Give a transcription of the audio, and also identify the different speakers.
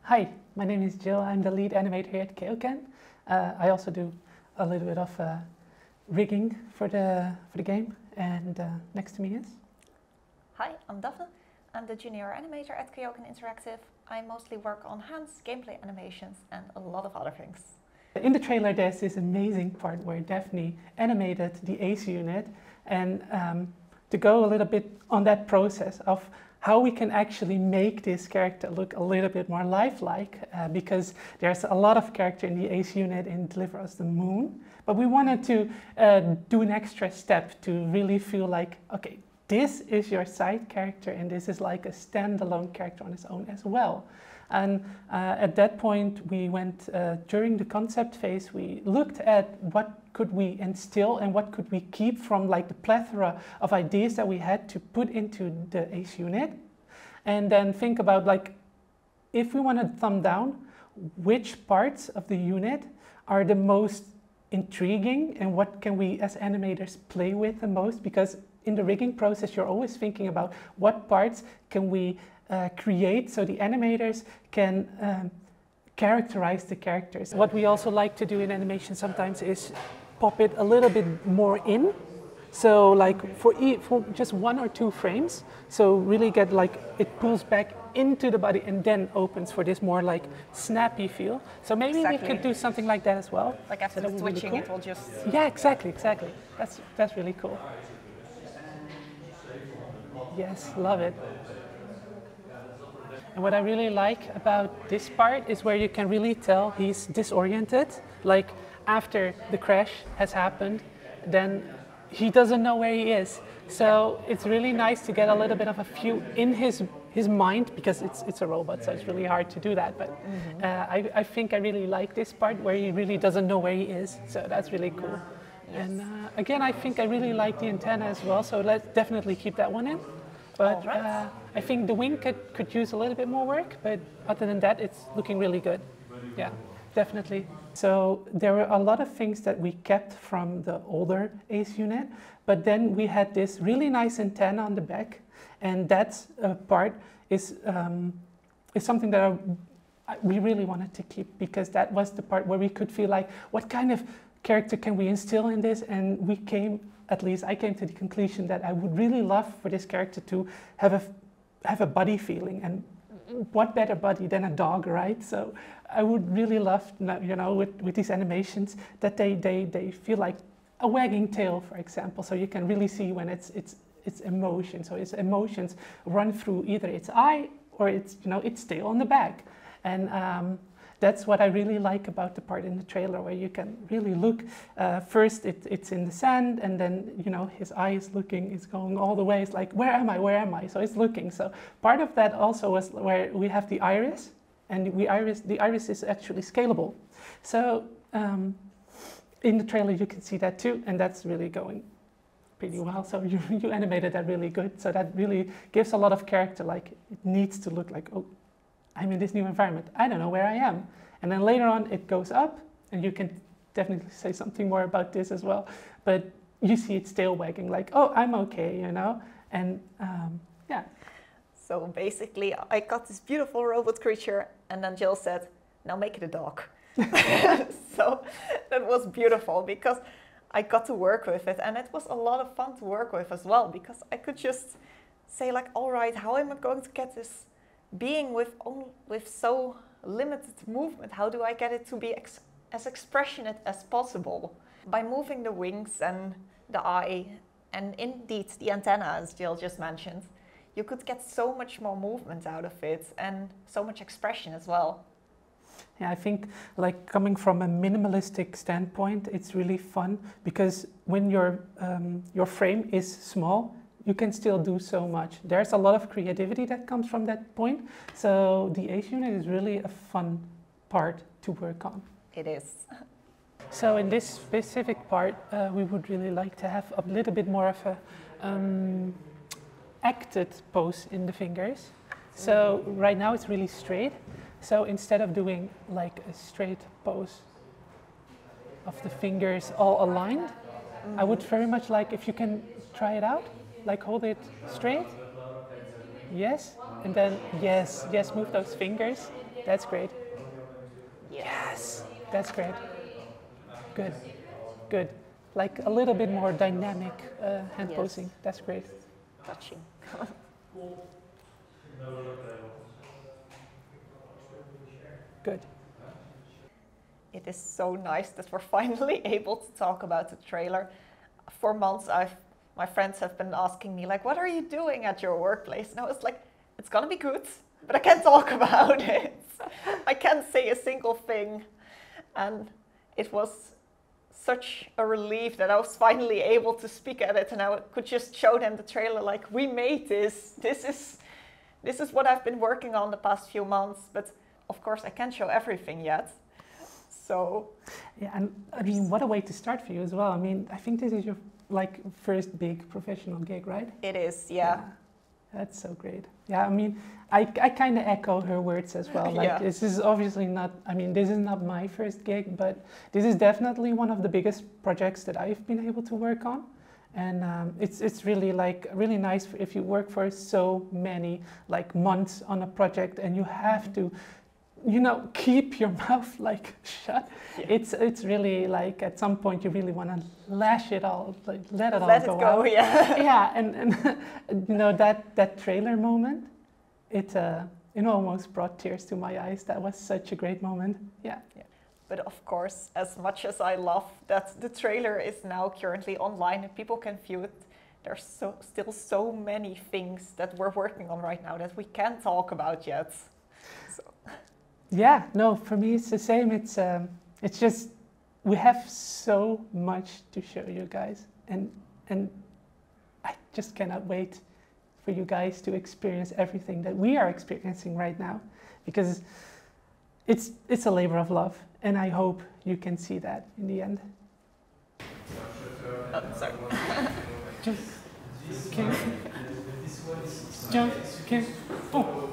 Speaker 1: Hi, my name is Jill. I'm the lead animator here at KeokeN. I also do a little bit of rigging for the game. And next to me is...
Speaker 2: Hi, I'm Daphne. I'm the junior animator at KeokeN Interactive. I mostly work on hands, gameplay animations, and a lot of other things.
Speaker 1: In the trailer, there's this amazing part where Daphne animated the ASE unit, and to go a little bit on that process of how we can actually make this character look a little bit more lifelike, because there's a lot of character in the ASE unit in Deliver Us the Moon, but we wanted to do an extra step to really feel like, okay, this is your side character and this is like a standalone character on its own as well. And at that point we went, during the concept phase, we looked at what could we instill and what could we keep from like the plethora of ideas that we had to put into the ASE unit. And then think about, like, if we want to thumb down, which parts of the unit are the most intriguing and what can we as animators play with the most? Because in the rigging process, you're always thinking about what parts can we create so the animators can characterize the characters. What we also like to do in animation sometimes is pop it a little bit more in. So like for just 1 or 2 frames, so really get like it pulls back into the body and then opens for this more like snappy feel. So maybe we could do something like that as well.
Speaker 2: Like after the switching, really cool. It will just...
Speaker 1: Yeah, exactly. That's really cool. Yes, love it. And what I really like about this part is where you can really tell he's disoriented. Like after the crash has happened, then he doesn't know where he is. So it's really nice to get a little bit of a view in his mind, because it's a robot, so it's really hard to do that. But I think I really like this part where he really doesn't know where he is. So that's really cool. Yes. And again, I think I really like the antenna as well. So let's definitely keep that one in. But right. I think the wing could use a little bit more work, but other than that, it's looking really good. Yeah, definitely. So there were a lot of things that we kept from the older ASE unit, but then we had this really nice antenna on the back, and that part is something that we really wanted to keep, because that was the part where we could feel like, what kind of character can we instill in this? And we came, at least I came to the conclusion that I would really love for this character to have a buddy feeling, and what better buddy than a dog, right? So I would really love, you know, with these animations, that they feel like a wagging tail, for example. So you can really see when it's emotion. So its emotions run through either its eye or its tail on the back, and that's what I really like about the part in the trailer, where you can really look. First, it's in the sand, and then his eye is looking, is going all the way. It's like, where am I? Where am I? So it's looking. So part of that also was where we have the iris, and the iris is actually scalable. So in the trailer you can see that too, and that's really going pretty well. So you animated that really good. So that really gives a lot of character. Like, it needs to look like, oh, I'm in this new environment. I don't know where I am. And then later on it goes up, and you can definitely say something more about this as well. But you see its tail wagging, like, oh, I'm okay, And yeah.
Speaker 2: So basically I got this beautiful robot creature, and then Jill said, now make it a dog. So that was beautiful, because I got to work with it, and it was a lot of fun to work with as well, because I could just say like, all right, how am I going to get this being with so limited movement? How do I get it to be as expressionate as possible? By moving the wings and the eye, and indeed the antenna, as Jill just mentioned, you could get so much more movement out of it, and so much expression as well.
Speaker 1: Yeah, I think, like, coming from a minimalistic standpoint, it's really fun, because when your frame is small, you can still do so much. There's a lot of creativity that comes from that point. So the ASE unit is really a fun part to work on.
Speaker 2: It is.
Speaker 1: So in this specific part, we would really like to have a little bit more of a acted pose in the fingers. So right now it's really straight. So instead of doing like a straight pose of the fingers all aligned, I would very much like if you can try it out. Like, hold it straight. Yes. And then, yes, move those fingers. That's great.
Speaker 2: Yes.
Speaker 1: Yes, that's great. Good, good. Like a little bit more dynamic hand
Speaker 2: Yes.
Speaker 1: posing. That's great.
Speaker 2: Touching.
Speaker 1: Good.
Speaker 2: It is so nice that we're finally able to talk about the trailer. For months, my friends have been asking me, like, what are you doing at your workplace? And I was like, it's gonna be good, but I can't talk about it. I can't say a single thing. And it was such a relief that I was finally able to speak at it, and I could just show them the trailer, like, we made this. This is what I've been working on the past few months, but of course I can't show everything yet. So
Speaker 1: yeah, and I mean, what a way to start for you as well. I mean, I think this is your like first big professional gig, right?
Speaker 2: it is, yeah.
Speaker 1: That's so great. Yeah, I mean, I kind of echo her words as well. Like,
Speaker 2: Yeah.
Speaker 1: this is obviously not, I mean, this is not my first gig, but this is definitely one of the biggest projects that I've been able to work on. And it's really like really nice if you work for so many like months on a project and you have to, you know, keep your mouth like shut.
Speaker 2: Yeah.
Speaker 1: It's really like at some point you really want to lash it all, like let it
Speaker 2: Let
Speaker 1: all
Speaker 2: it
Speaker 1: go
Speaker 2: go,
Speaker 1: out.
Speaker 2: yeah.
Speaker 1: Yeah, and you know that trailer moment, it almost brought tears to my eyes. That was such a great moment. Yeah.
Speaker 2: But of course, as much as I love that the trailer is now currently online and people can view it, there's still so many things that we're working on right now that we can't talk about yet. So.
Speaker 1: Yeah, no, for me it's the same. It's just we have so much to show you guys, and I just cannot wait for you guys to experience everything that we are experiencing right now, because it's a labor of love, and I hope you can see that in the end.
Speaker 2: Oh, sorry.
Speaker 1: Just can, oh.